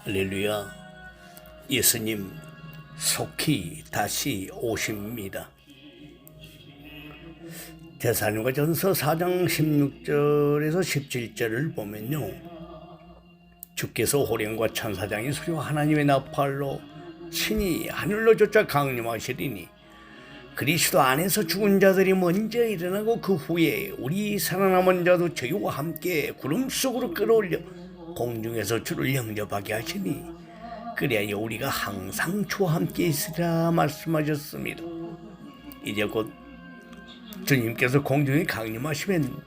할렐루야. 예수님 속히 다시 오십니다. 데살로니가전서 4장 16절에서 17절을 보면요, 주께서 호령과 천사장의 소리와 하나님의 나팔로 친히 하늘로 쫓아 강림하시리니 그리스도 안에서 죽은 자들이 먼저 일어나고 그 후에 우리 살아남은 자도 저희와 함께 구름 속으로 끌어올려 공중에서 주를 영접하게 하시니 그래야 우리가 항상 주와 함께 있으리라 말씀하셨습니다. 이제 곧 주님께서 공중에 강림하시면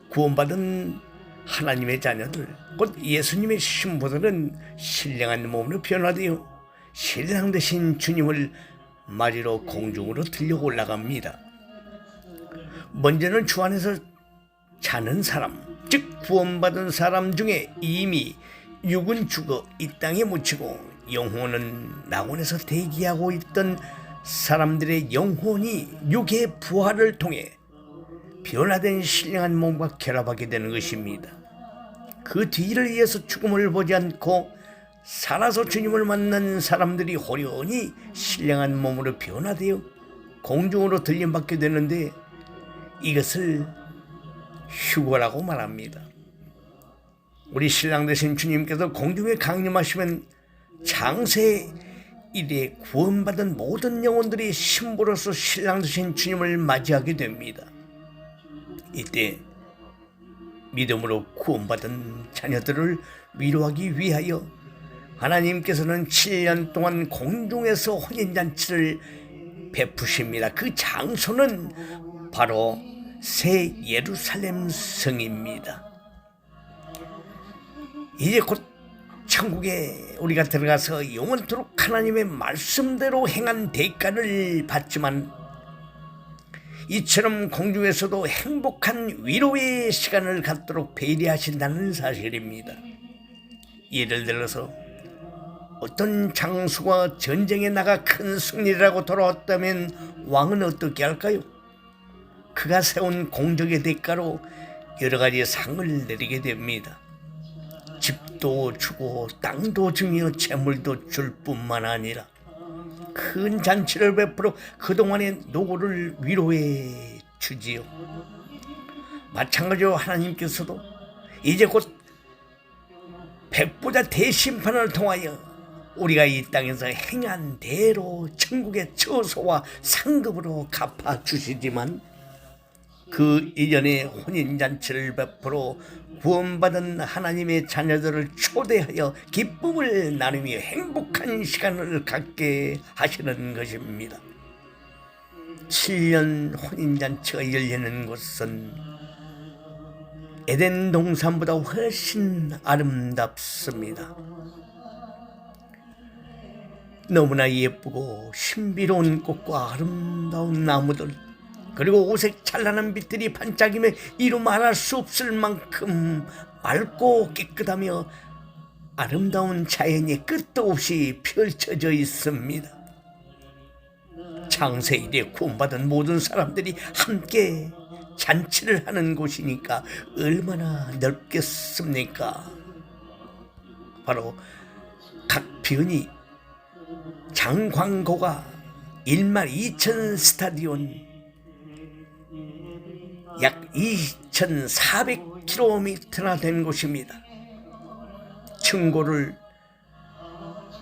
구원받은 하나님의 자녀들, 곧 예수님의 신부들은 신령한 몸으로 변화되어 신랑 되신 주님을 맞으러 공중으로 들려 올라갑니다. 먼저는 주 안에서 자는 사람, 즉 구원받은 사람 중에 이미 육은 죽어 이 땅에 묻히고 영혼은 낙원에서 대기하고 있던 사람들의 영혼이 육의 부활을 통해 변화된 신령한 몸과 결합하게 되는 것입니다. 그 뒤를 이어서 죽음을 보지 않고 살아서 주님을 만난 사람들이 호련히 신령한 몸으로 변화되어 공중으로 들림받게 되는데, 이것을 휴거라고 말합니다. 우리 신랑 되신 주님께서 공중에 강림하시면 장세 이래 구원받은 모든 영혼들이 신부로서 신랑 되신 주님을 맞이하게 됩니다. 이때 믿음으로 구원받은 자녀들을 위로하기 위하여 하나님께서는 7년 동안 공중에서 혼인잔치를 베푸십니다. 그 장소는 바로 새 예루살렘 성입니다. 이제 곧 천국에 우리가 들어가서 영원토록 하나님의 말씀대로 행한 대가를 받지만, 이처럼 공중에서도 행복한 위로의 시간을 갖도록 배려하신다는 사실입니다. 예를 들어서 어떤 장수가 전쟁에 나가 큰 승리라고 돌아왔다면 왕은 어떻게 할까요? 그가 세운 공적의 대가로 여러 가지 상을 내리게 됩니다. 집도 주고 땅도 주며 재물도 줄 뿐만 아니라 큰 잔치를 베풀어 그동안의 노고를 위로해 주지요. 마찬가지로 하나님께서도 이제 곧 백보자 대심판을 통하여 우리가 이 땅에서 행한 대로 천국의 처소와 상급으로 갚아주시지만, 그 이전에 혼인잔치를 베풀어 구원받은 하나님의 자녀들을 초대하여 기쁨을 나누며 행복한 시간을 갖게 하시는 것입니다. 7년 혼인잔치가 열리는 곳은 에덴 동산보다 훨씬 아름답습니다. 너무나 예쁘고 신비로운 꽃과 아름다운 나무들, 그리고 오색 찬란한 빛들이 반짝이며 이루 말할 수 없을 만큼 맑고 깨끗하며 아름다운 자연이 끝도 없이 펼쳐져 있습니다. 창세 이래 구원받은 모든 사람들이 함께 잔치를 하는 곳이니까 얼마나 넓겠습니까? 바로 각 변이 장광고가 1만 2천 스타디온, 약 2,400km나 된 곳입니다. 층고를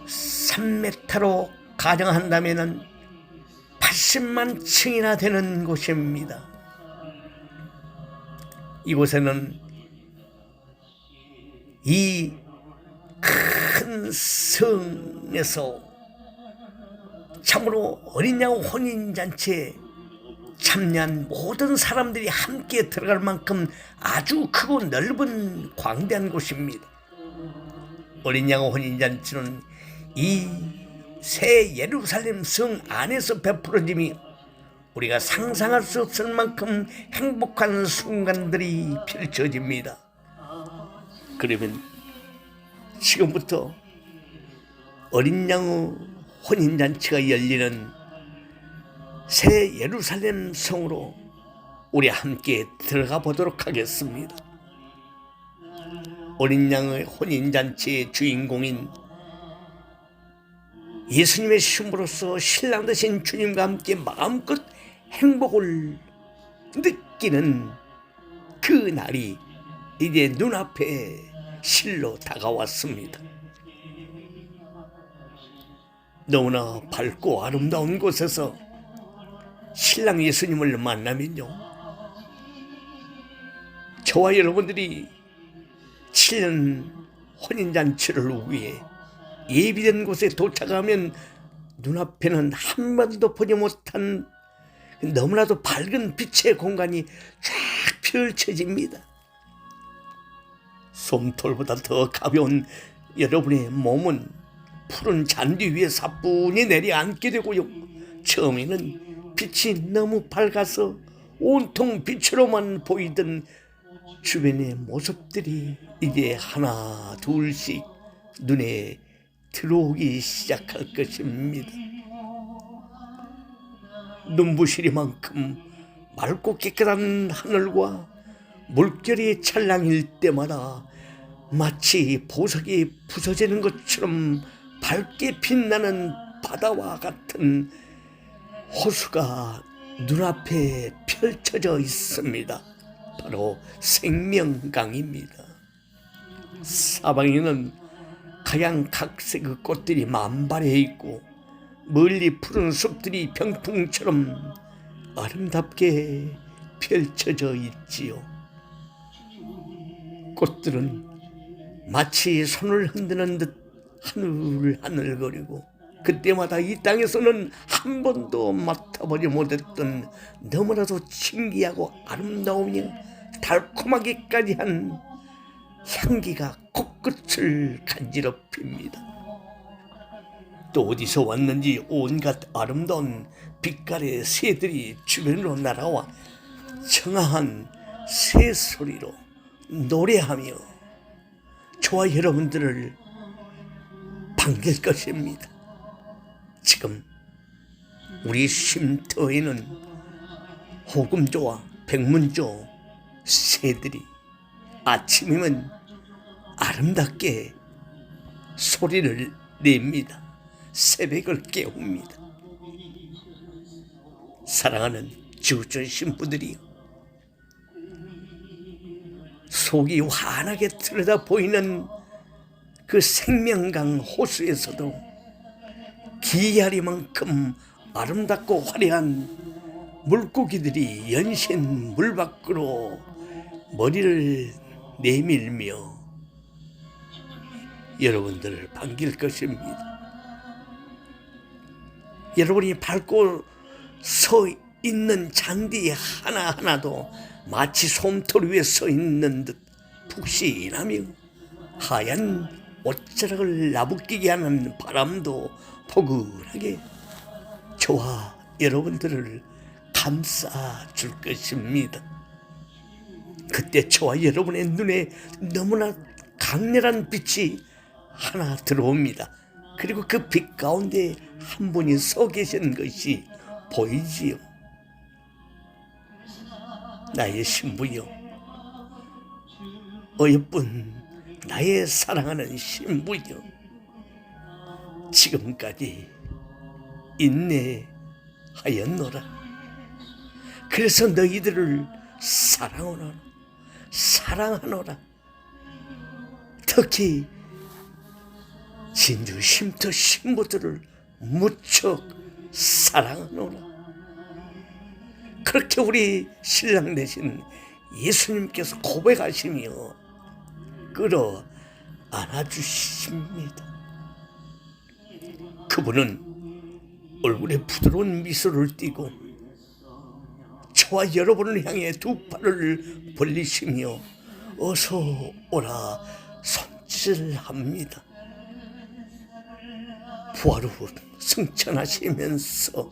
3m로 가정한다면 80만 층이나 되는 곳입니다. 이곳에는 이 큰 성에서 참으로 어린 양 혼인잔치에 참여한 모든 사람들이 함께 들어갈 만큼 아주 크고 넓은 광대한 곳입니다. 어린 양 혼인잔치는 이 새 예루살렘 성 안에서 베풀어지며 우리가 상상할 수 없을 만큼 행복한 순간들이 펼쳐집니다. 그러면 지금부터 어린 양의 혼인잔치가 열리는 새 예루살렘 성으로 우리 함께 들어가 보도록 하겠습니다. 어린 양의 혼인잔치의 주인공인 예수님의 신부로서 신랑 되신 주님과 함께 마음껏 행복을 느끼는 그 날이 이제 눈앞에 실로 다가왔습니다. 너무나 밝고 아름다운 곳에서 신랑 예수님을 만나면요, 저와 여러분들이 7년 혼인잔치를 위해 예비된 곳에 도착하면 눈앞에는 한 번도 보지 못한 너무나도 밝은 빛의 공간이 쫙 펼쳐집니다. 솜털보다 더 가벼운 여러분의 몸은 푸른 잔디 위에 사뿐히 내려앉게 되고요, 처음에는 빛이 너무 밝아서 온통 빛으로만 보이던 주변의 모습들이 이제 하나 둘씩 눈에 들어오기 시작할 것입니다. 눈부시리만큼 맑고 깨끗한 하늘과 물결이 찰랑일 때마다 마치 보석이 부서지는 것처럼 밝게 빛나는 바다와 같은 호수가 눈앞에 펼쳐져 있습니다. 바로 생명강입니다. 사방에는 하얀 각색의 꽃들이 만발해 있고 멀리 푸른 숲들이 병풍처럼 아름답게 펼쳐져 있지요. 꽃들은 마치 손을 흔드는 듯 하늘하늘거리고 그때마다 이 땅에서는 한 번도 맡아보지 못했던 너무나도 신기하고 아름다우며 달콤하기까지 한 향기가 코끝을 간지럽힙니다. 또 어디서 왔는지 온갖 아름다운 빛깔의 새들이 주변으로 날아와 청아한 새소리로 노래하며 저와 여러분들을 반길 것입니다. 지금 우리 쉼터에는 호금조와 백문조 새들이 아침이면 아름답게 소리를 냅니다. 새벽을 깨웁니다. 사랑하는 지구촌 신부들이요, 속이 환하게 들여다 보이는 그 생명강 호수에서도 기이하리만큼 아름답고 화려한 물고기들이 연신 물 밖으로 머리를 내밀며 여러분들을 반길 것입니다. 여러분이 밟고 서 있는 잔디 하나하나도 마치 솜털 위에 서 있는 듯 푹신하며 하얀 옷자락을 나부끼게 하는 바람도 포근하게 저와 여러분들을 감싸줄 것입니다. 그때 저와 여러분의 눈에 너무나 강렬한 빛이 하나 들어옵니다. 그리고 그 빛 가운데 한 분이 서 계신 것이 보이지요. 나의 신부요, 어여쁜 나의 사랑하는 신부요, 지금까지 인내하였노라. 그래서 너희들을 사랑하노라. 특히 진주 쉼터 신부들을 무척 사랑하노라. 그렇게 우리 신랑 되신 예수님께서 고백하시며 끌어 안아주십니다. 그분은 얼굴에 부드러운 미소를 띠고 저와 여러분을 향해 두 팔을 벌리시며 어서 오라 손질합니다. 부활 후 승천하시면서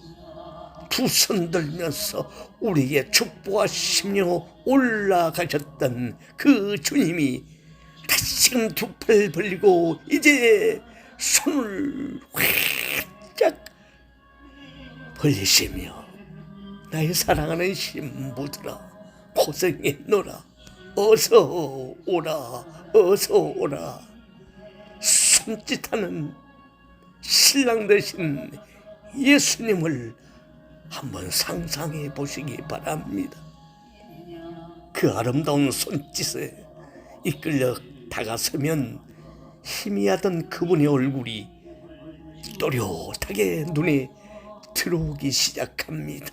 두 손 들면서 우리에게 축복하시며 올라가셨던 그 주님이 다시금 두 팔 벌리고 이제 손을 활짝 벌리시며 나의 사랑하는 신부들아 고생했노라. 어서 오라, 어서 오라. 손짓하는 신랑 되신 예수님을 한번 상상해 보시기 바랍니다. 그 아름다운 손짓에 이끌려 다가서면 희미하던 그분의 얼굴이 또렷하게 눈에 들어오기 시작합니다.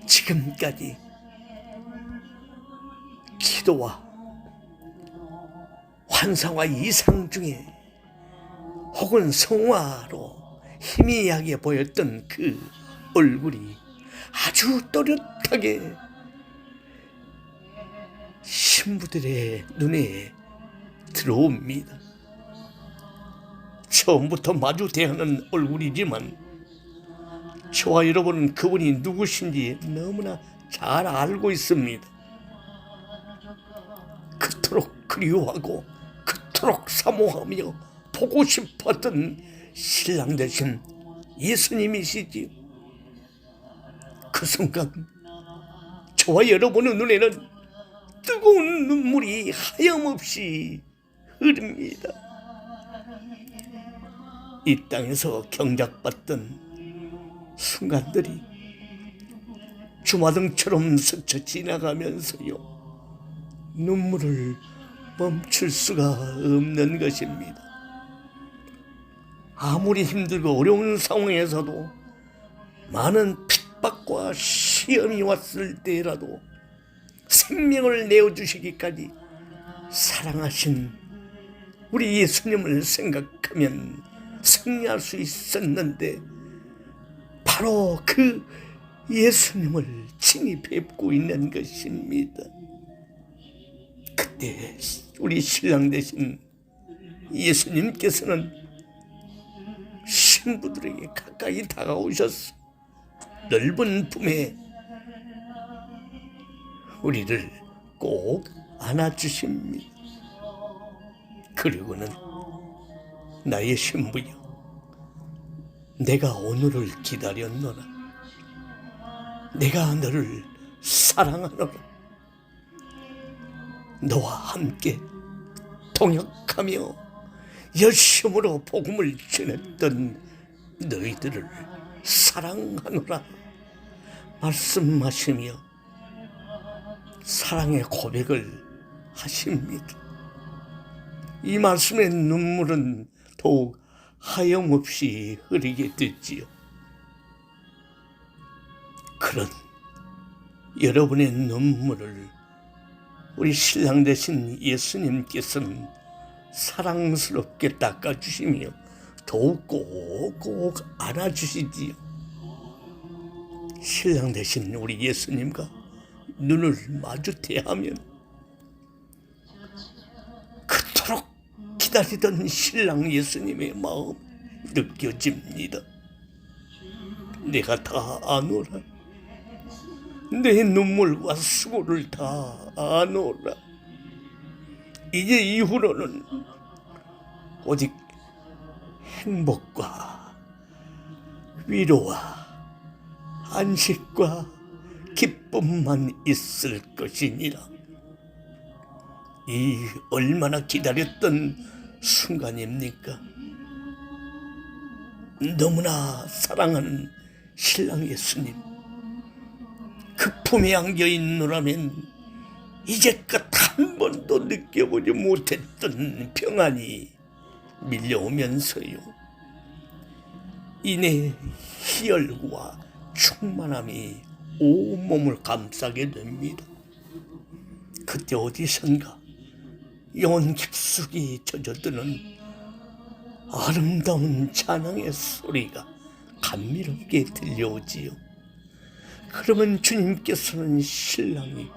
지금까지 기도와 환상과 이상 중에 혹은 성화로 희미하게 보였던 그 얼굴이 아주 또렷하게 신부들의 눈에 들어옵니다. 처음부터 마주 대하는 얼굴이지만 저와 여러분은 그분이 누구신지 너무나 잘 알고 있습니다. 그토록 그리워하고 그토록 사모하며 보고 싶었던 신랑 되신 예수님이시지요. 그 순간 저와 여러분의 눈에는 뜨거운 눈물이 하염없이 흐릅니다. 이 땅에서 경작받던 순간들이 주마등처럼 스쳐 지나가면서요, 눈물을 멈출 수가 없는 것입니다. 아무리 힘들고 어려운 상황에서도, 많은 핍박과 시험이 왔을 때라도 생명을 내어주시기까지 사랑하신 우리 예수님을 생각하면 승리할 수 있었는데, 바로 그 예수님을 친히 뵙고 있는 것입니다. 그때 우리 신랑 되신 예수님께서는 신부들에게 가까이 다가오셔서 넓은 품에 우리를 꼭 안아주십니다. 그리고는 나의 신부여, 내가 오늘을 기다렸노라. 내가 너를 사랑하노라. 너와 함께 동역하며 열심으로 복음을 전했던 너희들을 사랑하노라 말씀하시며 사랑의 고백을 하십니다. 이 말씀의 눈물은 더욱 하염없이 흐르게 됐지요. 그런 여러분의 눈물을 우리 신랑 되신 예수님께서는 사랑스럽게 닦아주시며 더욱 꼭꼭 안아주시지요. 신랑 되신 우리 예수님과 눈을 마주 대하면 그토록 기다리던 신랑 예수님의 마음 느껴집니다. 내가 다 아노라. 내 눈물과 수고를 다 아노라. 이제 이후로는 오직 행복과 위로와 안식과 기쁨만 있을 것이니라. 이 얼마나 기다렸던 순간입니까? 너무나 사랑하는 신랑 예수님, 그 품에 안겨있노라면 이제껏 한 번도 느껴보지 못했던 평안이 밀려오면서요, 이내 희열과 충만함이 온몸을 감싸게 됩니다. 그때 어디선가 영혼 깊숙이 젖어드는 아름다운 찬양의 소리가 감미롭게 들려오지요. 그러면 주님께서는 신랑이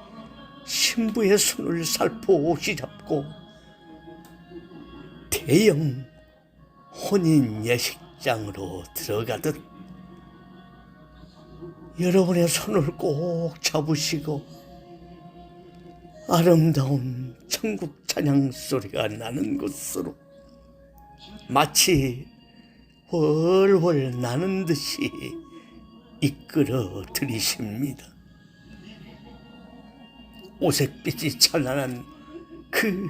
신부의 손을 살포시 잡고 대형 혼인 예식장으로 들어가듯 여러분의 손을 꼭 잡으시고 아름다운 천국 찬양 소리가 나는 곳으로 마치 훨훨 나는 듯이 이끌어 들이십니다. 오색빛이 찬란한 그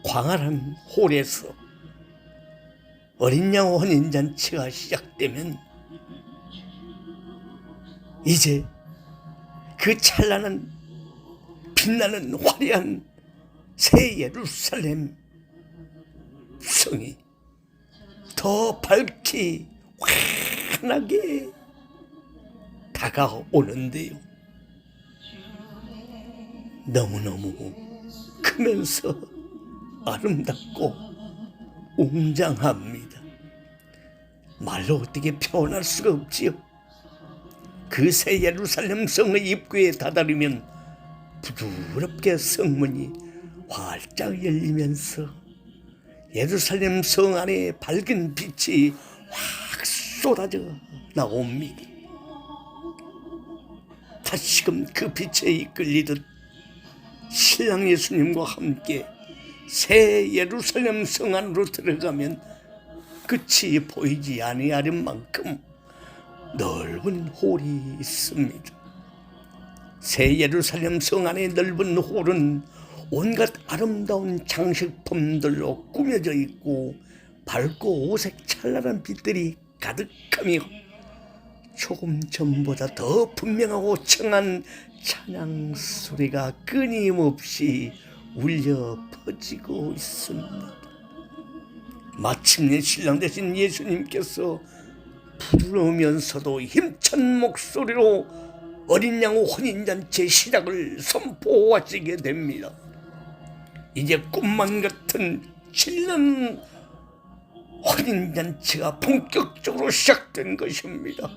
광활한 홀에서 어린 양 혼인잔치가 시작되면 이제 그 찬란한 빛나는 화려한 새 예루살렘 성이 더 밝게 환하게 다가오는데요. 너무너무 크면서 아름답고 웅장합니다. 말로 어떻게 표현할 수가 없지요. 그 새 예루살렘 성의 입구에 다다르면 부드럽게 성문이 활짝 열리면서 예루살렘 성 안에 밝은 빛이 확 쏟아져 나옵니다. 다시금 그 빛에 이끌리듯 신랑 예수님과 함께 새 예루살렘 성 안으로 들어가면 끝이 보이지 아니할 만큼 넓은 홀이 있습니다. 새 예루살렘 성 안의 넓은 홀은 온갖 아름다운 장식품들로 꾸며져 있고 밝고 오색 찬란한 빛들이 가득하며 조금 전보다 더 분명하고 청한 찬양 소리가 끊임없이 울려 퍼지고 있습니다. 마침내 신랑 되신 예수님께서 부드러우면서도 힘찬 목소리로 어린 양 혼인잔치 시작을 선포하시게 됩니다. 이제 꿈만 같은 신랑 혼인잔치가 본격적으로 시작된 것입니다.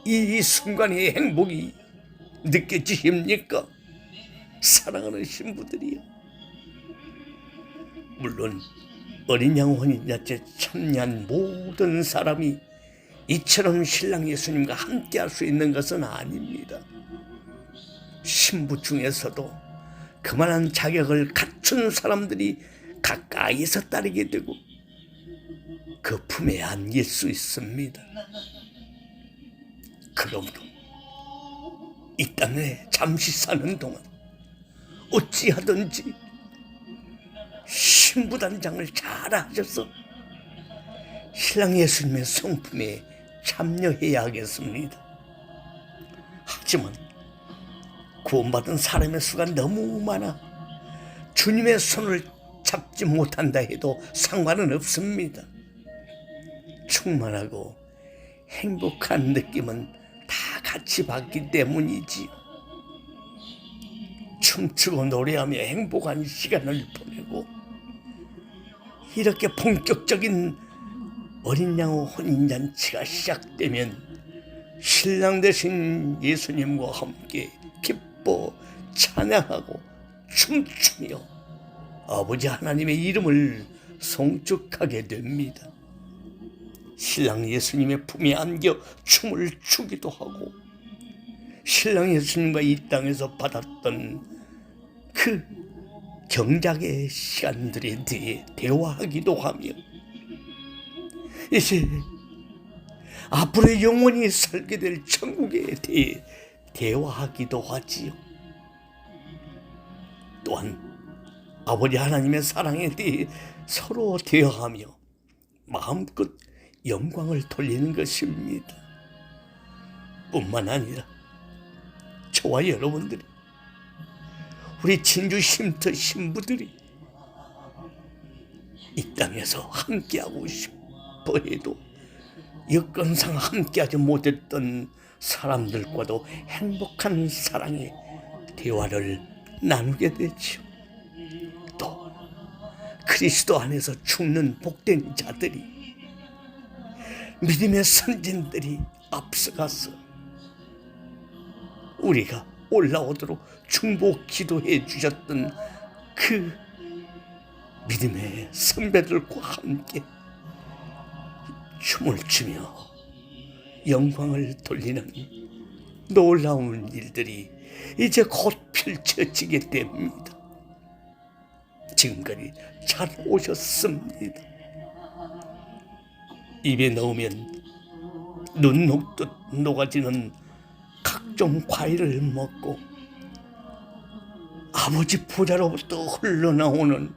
이 순간의 행복이 느껴지십니까? 사랑하는 신부들이요. 물론 어린 양 혼인잔치에 참여한 모든 사람이 이처럼 신랑 예수님과 함께할 수 있는 것은 아닙니다. 신부 중에서도 그만한 자격을 갖춘 사람들이 가까이서 따르게 되고 그 품에 안길 수 있습니다. 그러므로 이 땅에 잠시 사는 동안 어찌하든지 신부단장을 잘 하셔서 신랑 예수님의 성품에 참여해야 하겠습니다. 하지만 구원받은 사람의 수가 너무 많아 주님의 손을 잡지 못한다 해도 상관은 없습니다. 충만하고 행복한 느낌은 다 같이 받기 때문이지요. 춤추고 노래하며 행복한 시간을 보내고 이렇게 본격적인 어린 양 혼인잔치가 시작되면 신랑 되신 예수님과 함께 기뻐 찬양하고 춤추며 아버지 하나님의 이름을 송축하게 됩니다. 신랑 예수님의 품에 안겨 춤을 추기도 하고 신랑 예수님과 이 땅에서 받았던 그 경작의 시간들에 대해 대화하기도 하며 이제 앞으로 영원히 살게 될 천국에 대해 대화하기도 하지요. 또한 아버지 하나님의 사랑에 대해 서로 대화하며 마음껏 영광을 돌리는 것입니다. 뿐만 아니라 저와 여러분들이 우리 진주 쉼터 신부들이 이 땅에서 함께하고 싶어 해도 여건상 함께하지 못했던 사람들과도 행복한 사랑의 대화를 나누게 되죠. 또 그리스도 안에서 죽는 복된 자들이 믿음의 선진들이 앞서가서 우리가 올라오도록 중보 기도해 주셨던 그 믿음의 선배들과 함께 춤을 추며 영광을 돌리는 놀라운 일들이 이제 곧 펼쳐지게 됩니다. 지금까지 잘 오셨습니다. 입에 넣으면 눈 녹듯 녹아지는 각종 과일을 먹고 아버지 보좌로부터 흘러나오는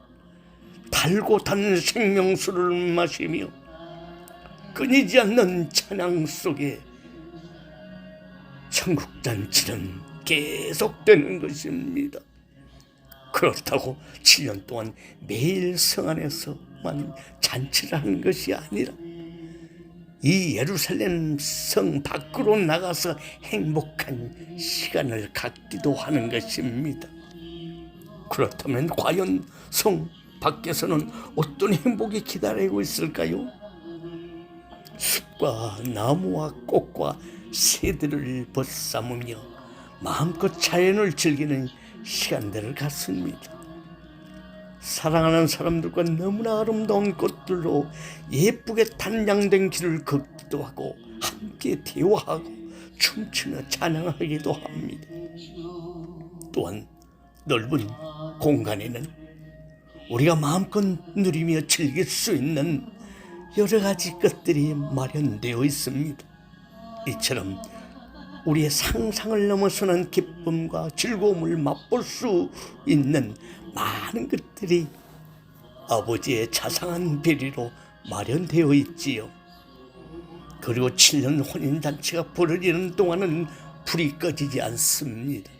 달고 단 생명수를 마시며 끊이지 않는 찬양 속에 천국잔치는 계속되는 것입니다. 그렇다고 7년 동안 매일 성 안에서만 잔치를 하는 것이 아니라 이 예루살렘 성 밖으로 나가서 행복한 시간을 갖기도 하는 것입니다. 그렇다면 과연 성 밖에서는 어떤 행복이 기다리고 있을까요? 숲과 나무와 꽃과 새들을 벗삼으며 마음껏 자연을 즐기는 시간들을 갖습니다. 사랑하는 사람들과 너무나 아름다운 꽃들로 예쁘게 단장된 길을 걷기도 하고 함께 대화하고 춤추며 찬양하기도 합니다. 또한 넓은 공간에는 우리가 마음껏 누리며 즐길 수 있는 여러 가지 것들이 마련되어 있습니다. 이처럼 우리의 상상을 넘어서는 기쁨과 즐거움을 맛볼 수 있는 많은 것들이 아버지의 자상한 배려로 마련되어 있지요. 그리고 7년 혼인잔치가 벌어지는 동안은 불이 꺼지지 않습니다.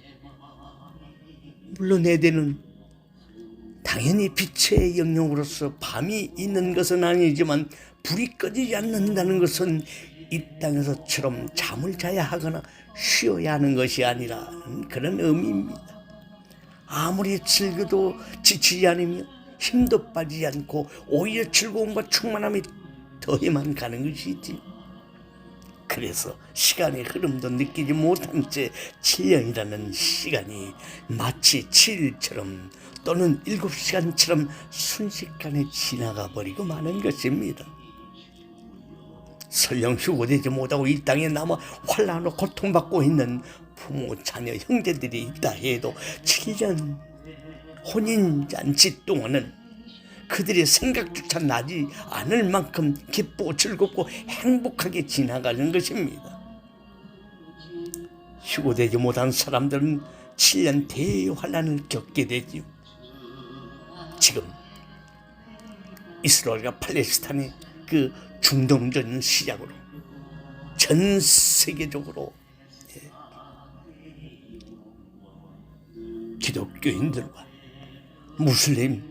물론 에덴은 당연히 빛의 영역으로서 밤이 있는 것은 아니지만 불이 꺼지지 않는다는 것은 이 땅에서처럼 잠을 자야 하거나 쉬어야 하는 것이 아니라 그런 의미입니다. 아무리 즐겨도 지치지 않으며 힘도 빠지지 않고 오히려 즐거움과 충만함이 더해만 가는 것이지. 그래서 시간의 흐름도 느끼지 못한 채 7년이라는 시간이 마치 7일처럼 또는 7시간처럼 순식간에 지나가 버리고 마는 것입니다. 설령 휴고되지 못하고 이 땅에 남아 환난으로 고통받고 있는 부모, 자녀, 형제들이 있다 해도 7년 혼인잔치 동안은 그들의 생각조차 나지 않을 만큼 기쁘고 즐겁고 행복하게 지나가는 것입니다. 휴고되지 못한 사람들은 7년 대환란을 겪게 되지요. 지금 이스라엘과 팔레스타인의 그 중동전 시작으로 전 세계적으로 기독교인들과 무슬림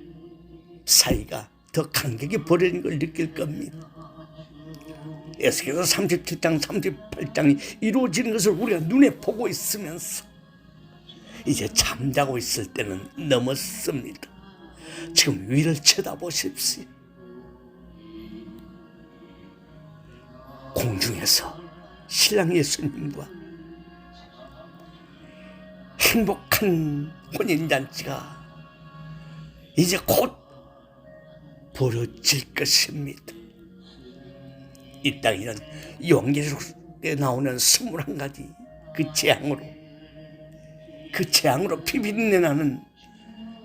사이가 더 간격이 벌어진 걸 느낄 겁니다. 에스겔서 37장 38장이 이루어지는 것을 우리가 눈에 보고 있으면서 이제 잠자고 있을 때는 넘었습니다. 지금 위를 쳐다보십시오. 공중에서 신랑 예수님과 행복한 혼인잔치가 이제 곧 벌어질 것입니다. 이 땅에는 요한계시록에 나오는 21가지 그 재앙으로 피비린내 나는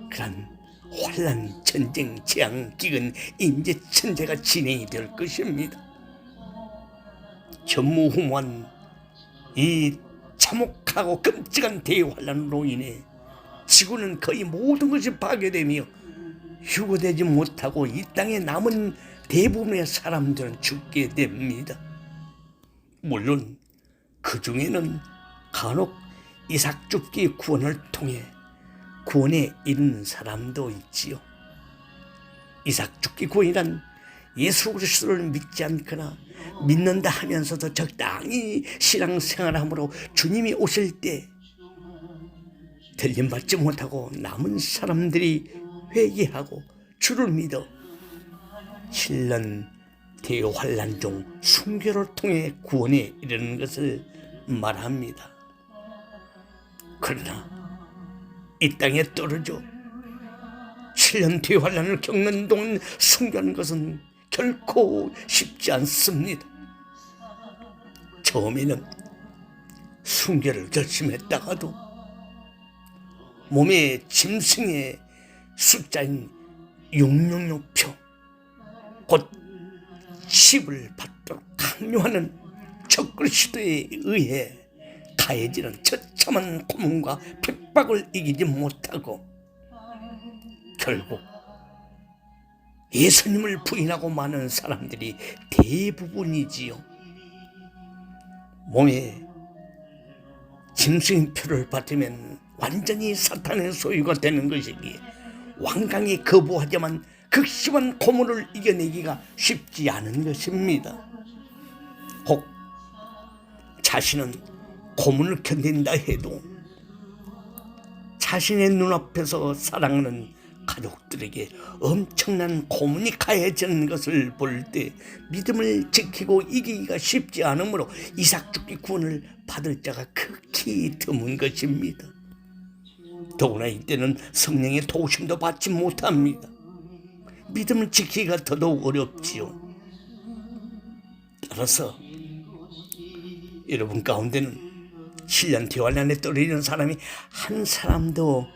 그런 환난, 전쟁, 재앙, 기근, 임재천재가 진행이 될 것입니다. 전무후무한 이 참혹하고 끔찍한 대환란으로 인해 지구는 거의 모든 것이 파괴되며 휴고되지 못하고 이 땅에 남은 대부분의 사람들은 죽게 됩니다. 물론 그 중에는 간혹 이삭 죽기 구원을 통해 구원에 이르는 사람도 있지요. 이삭 죽기 구원이란 예수 그리스도를 믿지 않거나 믿는다 하면서도 적당히 신앙생활함으로 주님이 오실 때 들림받지 못하고 남은 사람들이 회개하고 주를 믿어 7년 대환란 중 순교를 통해 구원에 이르는 것을 말합니다. 그러나 이 땅에 떨어져 7년 대환란을 겪는 동안 순교하는 것은 결코 쉽지 않습니다. 처음에는 순교를 결심했다가도 몸의 짐승의 숫자인 666표 곧 10을 받도록 강요하는 적그리스도에 의해 가해지는 처참한 고문과 핍박을 이기지 못하고 결국 예수님을 부인하고 마는 사람들이 대부분이지요. 몸에 짐승표를 받으면 완전히 사탄의 소유가 되는 것이기에 완강히 거부하지만 극심한 고문을 이겨내기가 쉽지 않은 것입니다. 혹 자신은 고문을 견딘다 해도 자신의 눈앞에서 사랑하는 가족들에게 엄청난 고문이 가해지는 것을 볼 때 믿음을 지키고 이기기가 쉽지 않으므로 이삭 죽기 구원을 받을 자가 극히 드문 것입니다. 더구나 이때는 성령의 도우심도 받지 못합니다. 믿음을 지키기가 더더욱 어렵지요. 따라서 여러분 가운데는 7년 대환란에 떨어지는 사람이 한 사람도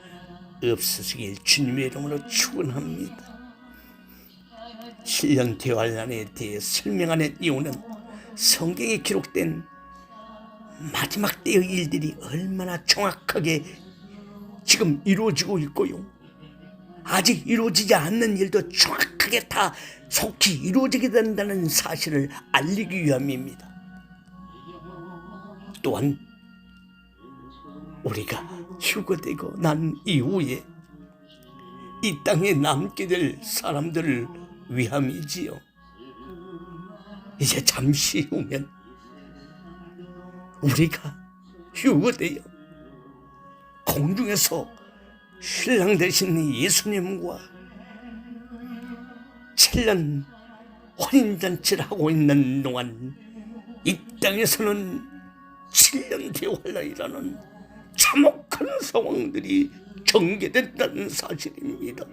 없으시길 주님의 이름으로 축원합니다. 7년 대환란에 대해 설명하는 이유는 성경에 기록된 마지막 때의 일들이 얼마나 정확하게 지금 이루어지고 있고요, 아직 이루어지지 않는 일도 정확하게 다 속히 이루어지게 된다는 사실을 알리기 위함입니다. 또한 우리가 휴거되고 난 이후에 이 땅에 남게 될 사람들을 위함이지요. 이제 잠시 후면 우리가 휴거되어 공중에서 신랑 되신 예수님과 7년 혼인잔치를 하고 있는 동안 이 땅에서는 7년 대환란이라는 참혹한 상황들이 전개된다는 사실입니다.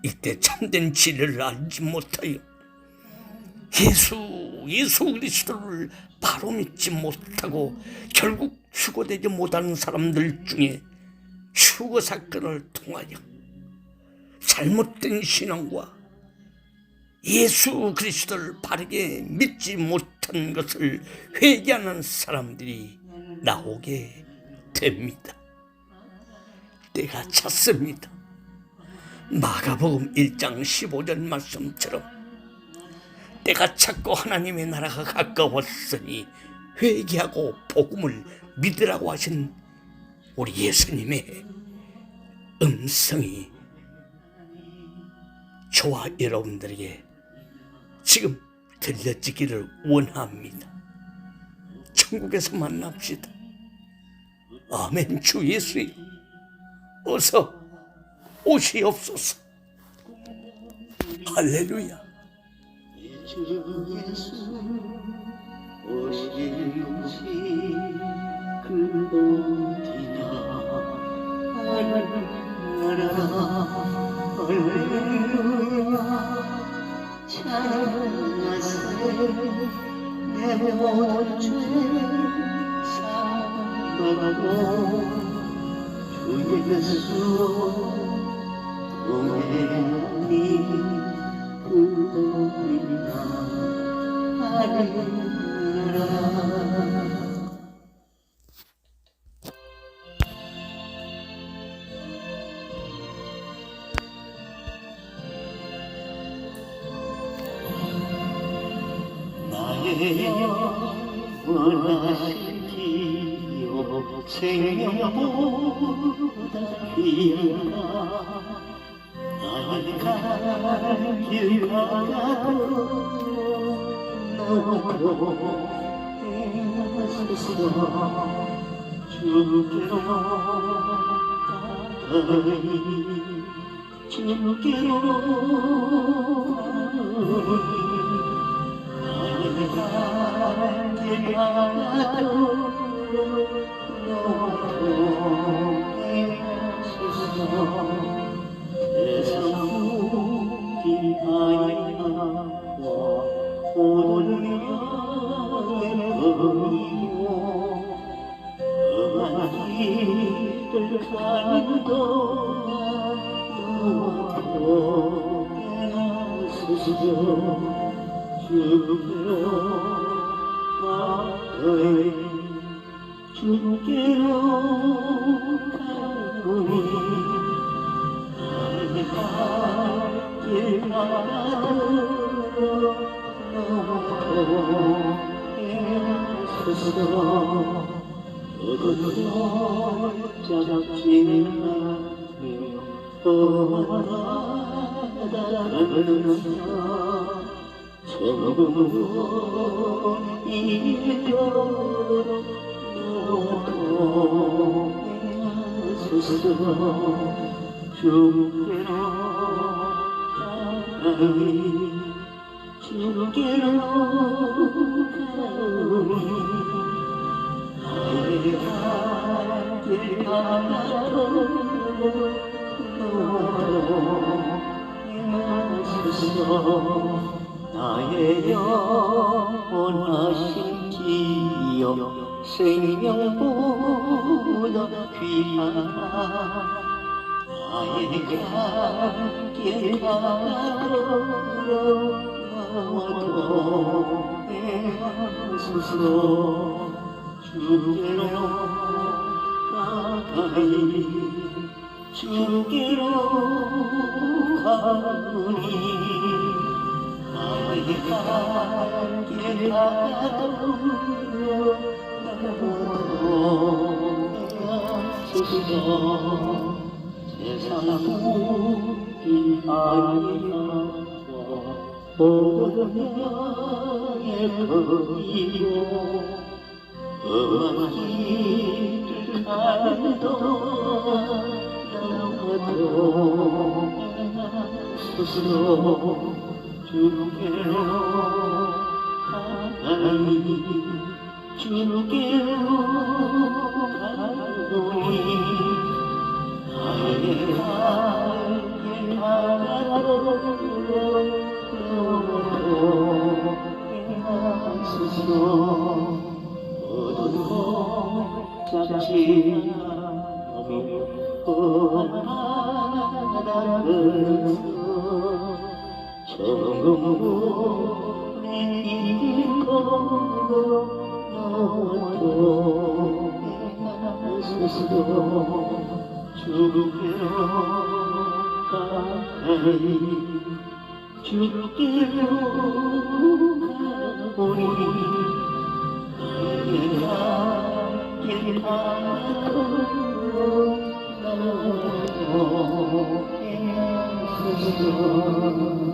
이때 참된 진리를 알지 못하여 예수 그리스도를 바로 믿지 못하고 결국 휴거되지 못하는 사람들 중에 휴거 사건을 통하여 잘못된 신앙과 예수 그리스도를 바르게 믿지 못한 것을 회개하는 사람들이 나오게 됩니다. 때가 찼습니다. 마가복음 1장 15절 말씀처럼 때가 찼고 하나님의 나라가 가까웠으니 회개하고 복음을 믿으라고 하신 우리 예수님의 음성이 저와 여러분들에게 지금 들려지기를 원합니다. 천국에서 만납시다. 아멘. 주 예수여 어서 오시옵소서. 할렐루야. 주 예수 오실지 그곳이나 할렐루야 찬양하세 내 모든 죄 사하고 주 예수 동행하니 그곳이나 할렐루야. 나의 영원하신 기업 생명보다 귀하다. 나의 갈 길 가도 너로 행하소서. 주께로 가까이 주께로 가까이 나의 갈 길 가도 너로 행하소서. 세상 구비하여 오늘 여행을 거니고 험한 길을 가는 동안 행하소서. 주께로 가까이 주께로 가오니 길 가다가 어둠을 짝짝이며 천국은 이루어서서 주께로 가오니 주께로 가오니 나의 영원하신 지요 생명보다 귀한 나의 길 가로로서서 주께로 가오니 주께로 가오니 나의 길 가로로서서 세상 길 아니라 오늘의 거리요 험한 길을 가도 스스로 주께로 가니 주께로 가오니 나의 길 가로로서서 어두운 짝지나며 바다에서 천국문에 이끌고 나도 스스로 주께로 가니 주께로 가오니 내가 길 가고 나도 스스로